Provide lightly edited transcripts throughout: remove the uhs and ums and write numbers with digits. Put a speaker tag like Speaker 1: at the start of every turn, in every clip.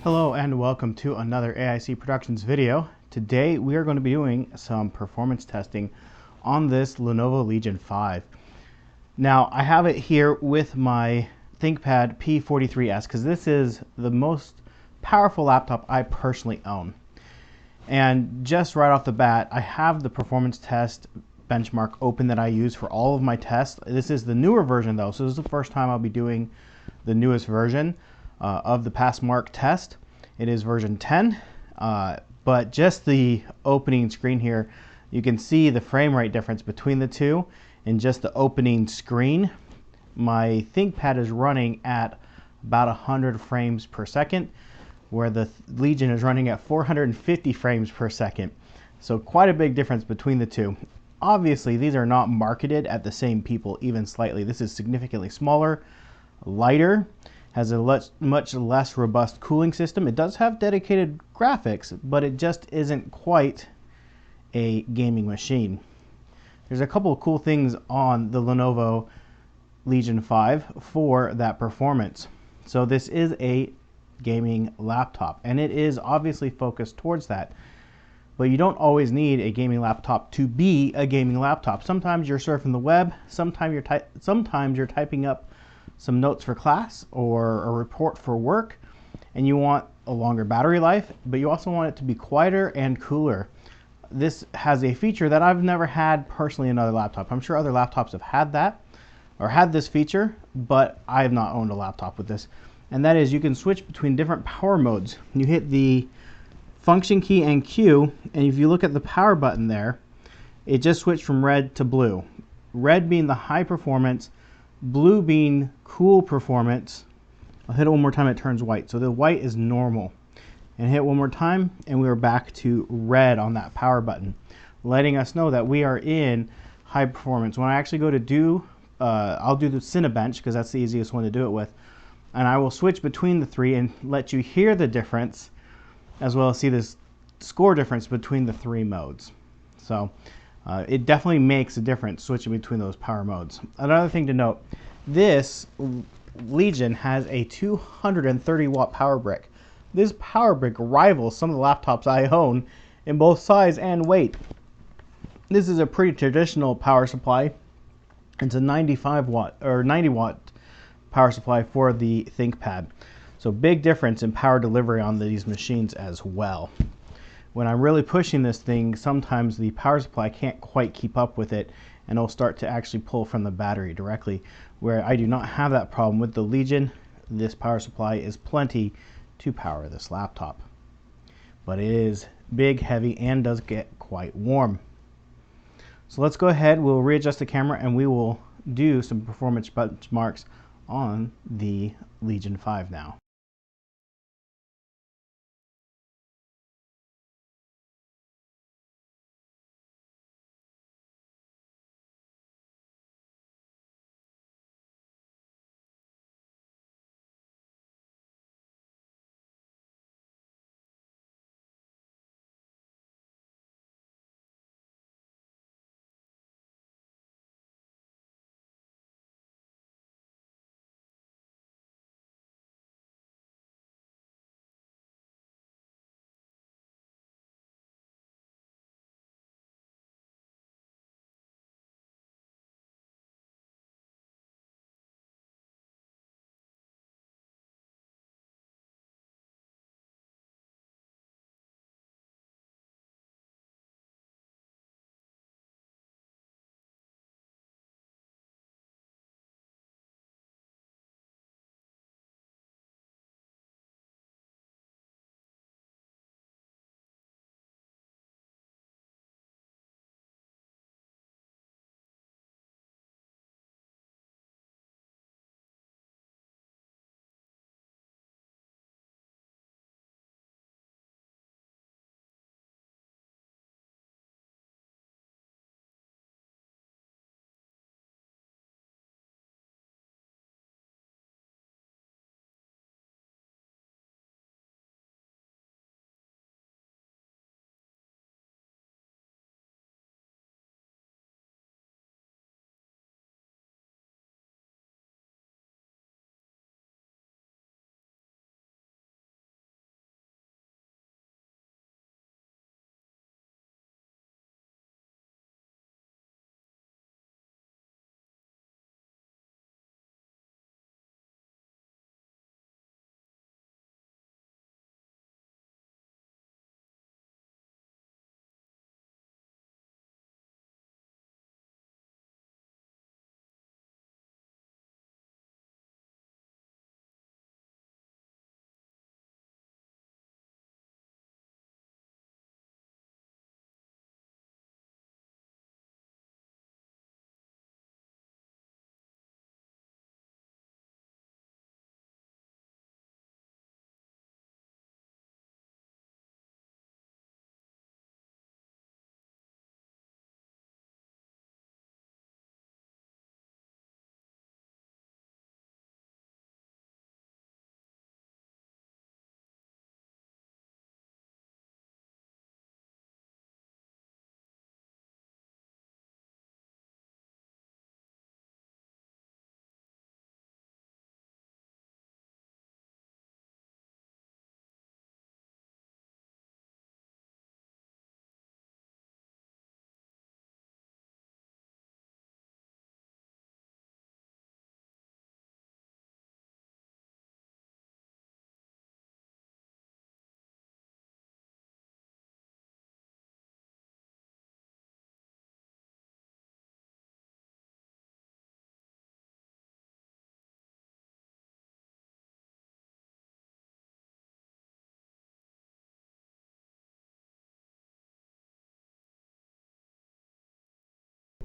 Speaker 1: Hello and welcome to another AIC Productions video. Today we are going to be doing some performance testing on this Lenovo Legion 5. Now I have it here with my ThinkPad P43S because this is the most powerful laptop I personally own. And just right off the bat, I have the performance test benchmark open that I use for all of my tests. This is the newer version though, so this is the first time I'll be doing the newest version of the Passmark test. It is version 10, but just the opening screen here, you can see the frame rate difference between the two. In just the opening screen, my ThinkPad is running at about 100 frames per second, where the Legion is running at 450 frames per second. So quite a big difference between the two. Obviously, these are not marketed at the same people even slightly. This is significantly smaller, lighter, has a much less robust cooling system. It does have dedicated graphics, but it just isn't quite a gaming machine. There's a couple of cool things on the Lenovo Legion 5 for that performance. So this is a gaming laptop, and it is obviously focused towards that. But you don't always need a gaming laptop to be a gaming laptop. Sometimes you're surfing the web, sometimes you're typing up some notes for class or a report for work, and you want a longer battery life, but you also want it to be quieter and cooler. This has a feature that I've never had personally in another laptop. I'm sure other laptops have had that or had this feature, but I have not owned a laptop with this. And that is you can switch between different power modes. You hit the function key and Q, and if you look at the power button there, it just switched from red to blue. Red being the high performance, blue being cool performance. I'll hit it one more time, it turns white. So the white is normal. And hit one more time, and we are back to red on that power button, letting us know that we are in high performance. When I actually go to do, I'll do the Cinebench because that's the easiest one to do it with. And I will switch between the three and let you hear the difference, as well as see this score difference between the three modes. So it definitely makes a difference switching between those power modes. Another thing to note, this Legion has a 230 watt power brick. This power brick rivals some of the laptops I own in both size and weight. This is a pretty traditional power supply. It's a 95 watt or 90 watt power supply for the ThinkPad. So big difference in power delivery on these machines as well. When I'm really pushing this thing, sometimes the power supply can't quite keep up with it, and it'll start to actually pull from the battery directly, where I do not have that problem with the Legion. This power supply is plenty to power this laptop. But it is big, heavy, and does get quite warm. So let's go ahead, we'll readjust the camera, and we will do some performance benchmarks on the Legion 5 now.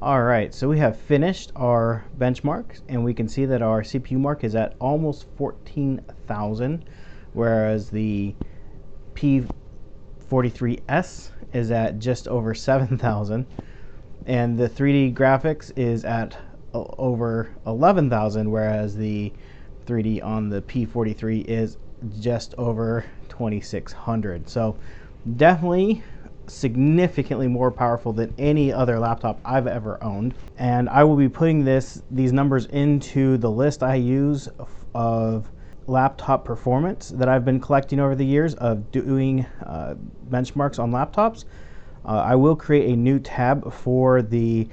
Speaker 1: Alright, so we have finished our benchmarks, and we can see that our CPU mark is at almost 14,000, whereas the P43S is at just over 7,000, and the 3D graphics is at over 11,000, whereas the 3D on the P43 is just over 2,600. So definitely significantly more powerful than any other laptop I've ever owned. And I will be putting these numbers into the list I use of laptop performance that I've been collecting over the years of doing benchmarks on laptops. I will create a new tab for the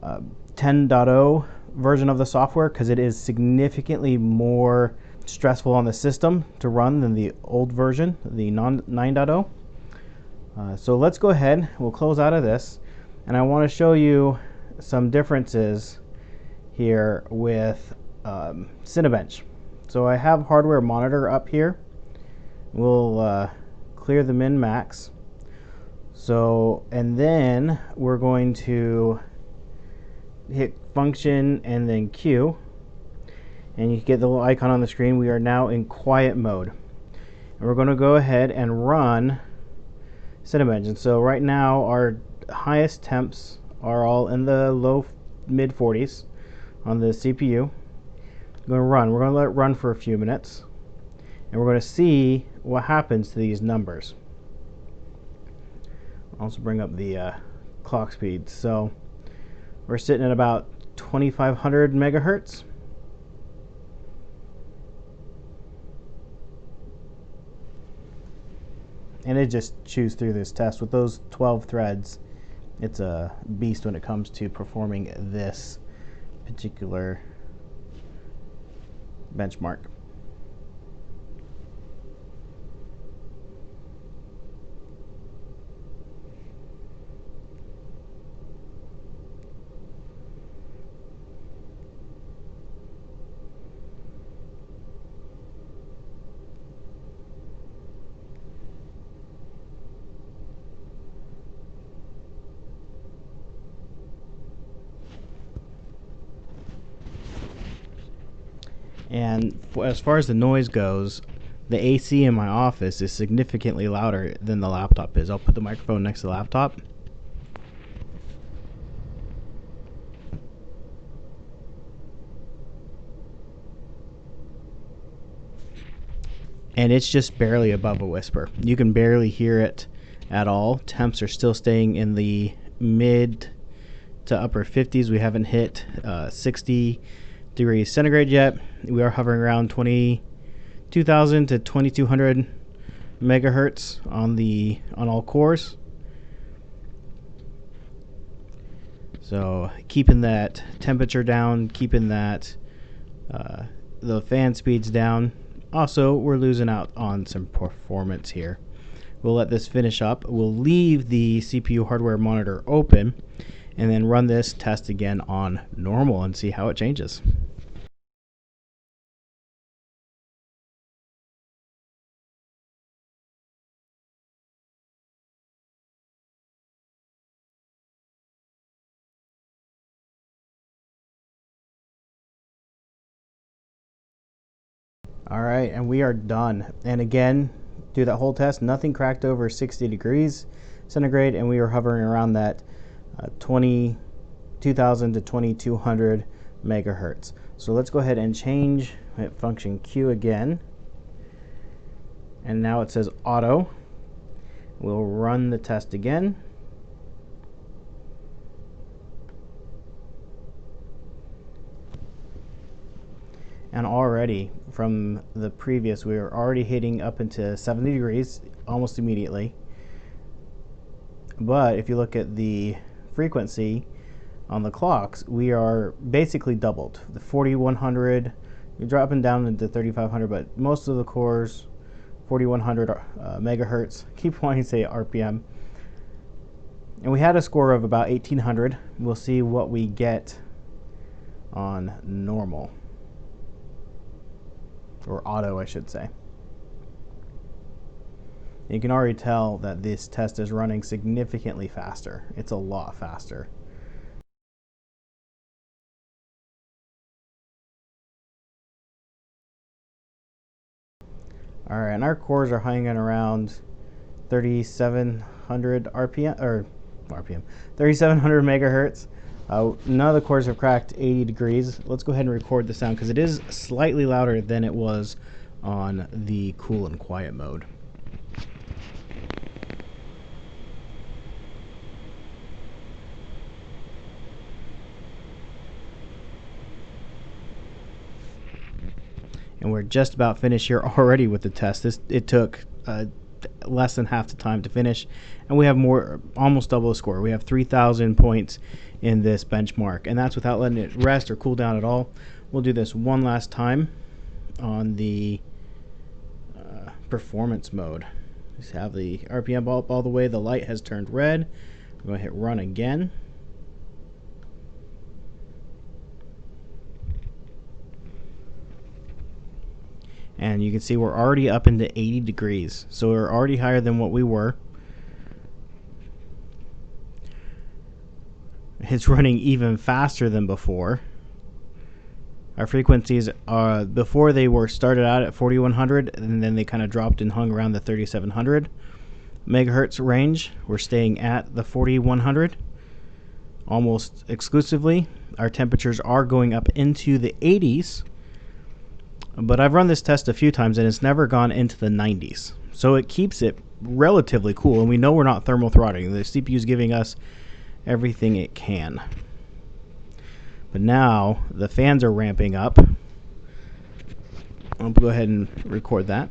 Speaker 1: 10.0 version of the software because it is significantly more stressful on the system to run than the old version, the 9.0. So let's go ahead, we'll close out of this, and I want to show you some differences here with Cinebench. So I have hardware monitor up here. We'll clear the min max. So, and then we're going to hit function and then Q, and you get the little icon on the screen. We are now in quiet mode, and we're going to go ahead and run Cinebench. And so right now our highest temps are all in the low mid 40s on the CPU. I'm going to run. We're going to let it run for a few minutes, and we're going to see what happens to these numbers. I'll also bring up the clock speed. So we're sitting at about 2,500 megahertz. And it just chews through this test. With those 12 threads, it's a beast when it comes to performing this particular benchmark. And as far as the noise goes, the AC in my office is significantly louder than the laptop is. I'll put the microphone next to the laptop. And it's just barely above a whisper. You can barely hear it at all. Temps are still staying in the mid to upper 50s. We haven't hit 60 degrees centigrade yet. We are hovering around 22,000 to 2,200 megahertz on all cores. So keeping that temperature down, keeping that the fan speeds down. Also, we're losing out on some performance here. We'll let this finish up. We'll leave the CPU hardware monitor open and then run this test again on normal and see how it changes. All right, and we are done. And again, do that whole test, nothing cracked over 60 degrees centigrade, and we are hovering around that 22,000 to 2,200 megahertz. So let's go ahead and change function Q again. And now it says auto. We'll run the test again. And already from the previous, we were already hitting up into 70 degrees almost immediately. But if you look at the frequency on the clocks, we are basically doubled. The 4,100, you're dropping down into 3,500, but most of the cores, 4,100 megahertz. Keep wanting to say RPM. And we had a score of about 1,800. We'll see what we get on normal. Or auto, I should say. You can already tell that this test is running significantly faster. It's a lot faster. All right, and our cores are hanging around 3,700 RPM, 3,700 megahertz. None of the cores have cracked 80 degrees. Let's go ahead and record the sound because it is slightly louder than it was on the cool and quiet mode. And we're just about finished here already with the test. It took less than half the time to finish, and we have almost double the score. We have 3,000 points in this benchmark, and that's without letting it rest or cool down at all. We'll do this one last time on the performance mode. Just have the RPM up all the way. The light has turned red. I'm going to hit run again. And you can see we're already up into 80 degrees. So we're already higher than what we were. It's running even faster than before. Our frequencies, before they were started out at 4,100, and then they kind of dropped and hung around the 3,700 megahertz range. We're staying at the 4,100 almost exclusively. Our temperatures are going up into the 80s. But I've run this test a few times, and it's never gone into the 90s. So it keeps it relatively cool, and we know we're not thermal throttling. The CPU is giving us everything it can. But now the fans are ramping up. I'll go ahead and record that.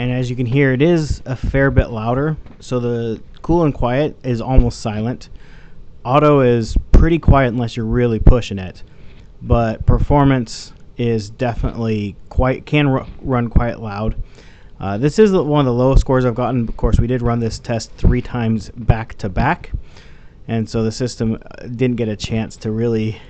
Speaker 1: And as you can hear, it is a fair bit louder. So the cool and quiet is almost silent. Auto is pretty quiet unless you're really pushing it. But performance is definitely run quite loud. This is one of the lowest scores I've gotten. Of course, we did run this test 3 times back to back. And so the system didn't get a chance to really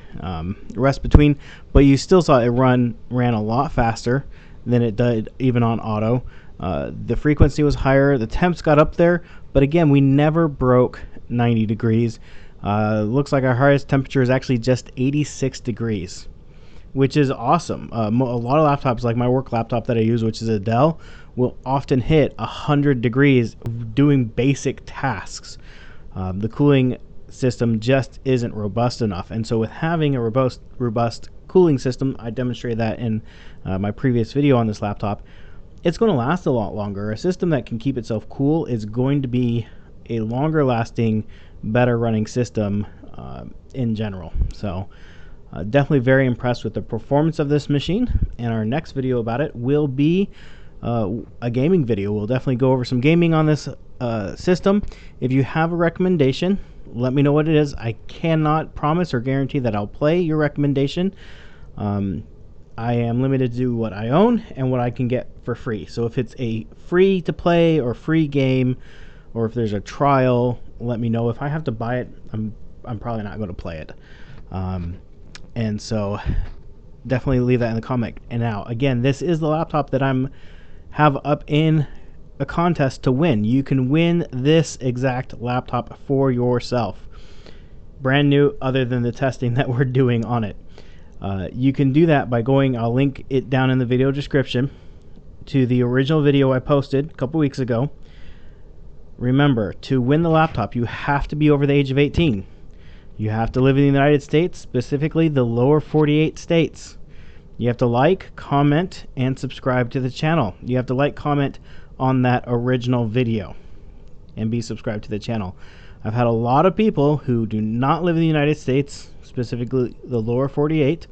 Speaker 1: rest between. But you still saw it ran a lot faster than it did even on auto. The frequency was higher, the temps got up there, but again, we never broke 90 degrees. Looks like our highest temperature is actually just 86 degrees, which is awesome. A lot of laptops, like my work laptop that I use, which is a Dell, will often hit 100 degrees doing basic tasks. The cooling system just isn't robust enough, and so with having a robust cooling system, I demonstrated that in my previous video on this laptop, it's going to last a lot longer. A system that can keep itself cool is going to be a longer lasting, better running system in general. So definitely very impressed with the performance of this machine, and our next video about it will be a gaming video. We'll definitely go over some gaming on this system. If you have a recommendation, let me know what it is. I cannot promise or guarantee that I'll play your recommendation. I am limited to what I own and what I can get for free. So if it's a free to play or free game, or if there's a trial, let me know. If I have to buy it, I'm probably not going to play it. And so definitely leave that in the comment. And now, again, this is the laptop that have up in a contest to win. You can win this exact laptop for yourself. Brand new, other than the testing that we're doing on it. You can do that by I'll link it down in the video description to the original video I posted a couple weeks ago. Remember, to win the laptop, you have to be over the age of 18. You have to live in the United States, specifically the lower 48 states. You have to like, comment, and subscribe to the channel. You have to like, comment on that original video, and be subscribed to the channel. I've had a lot of people who do not live in the United States, specifically the lower 48,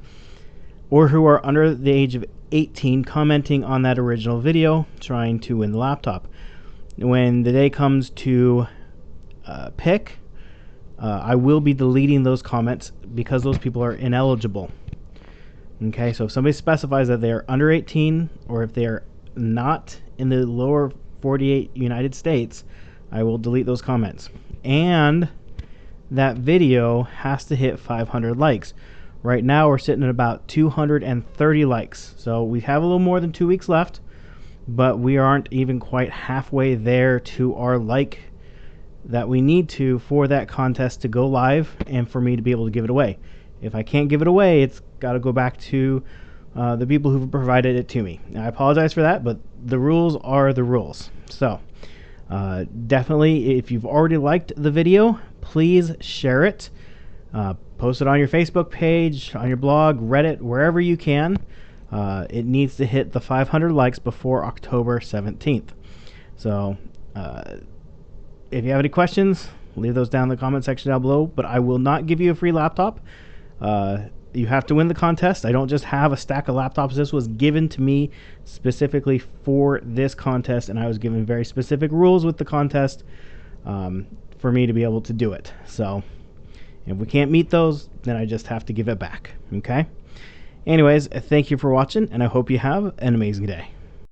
Speaker 1: or who are under the age of 18, commenting on that original video trying to win the laptop. When the day comes to pick, I will be deleting those comments because those people are ineligible. Okay, so if somebody specifies that they are under 18, or if they are not in the lower 48 United States, I will delete those comments. And that video has to hit 500 likes. Right now we're sitting at about 230 likes. So we have a little more than 2 weeks left, but we aren't even quite halfway there to our like that we need to for that contest to go live and for me to be able to give it away. If I can't give it away, it's got to go back to the people who provided it to me. Now, I apologize for that, but the rules are the rules. So definitely, if you've already liked the video, please share it. Post it on your Facebook page, on your blog, Reddit, wherever you can. It needs to hit the 500 likes before October 17th. So if you have any questions, leave those down in the comment section down below. But I will not give you a free laptop. You have to win the contest. I don't just have a stack of laptops. This was given to me specifically for this contest, and I was given very specific rules with the contest for me to be able to do it. So if we can't meet those, then I just have to give it back. Okay? Anyways, thank you for watching, and I hope you have an amazing day.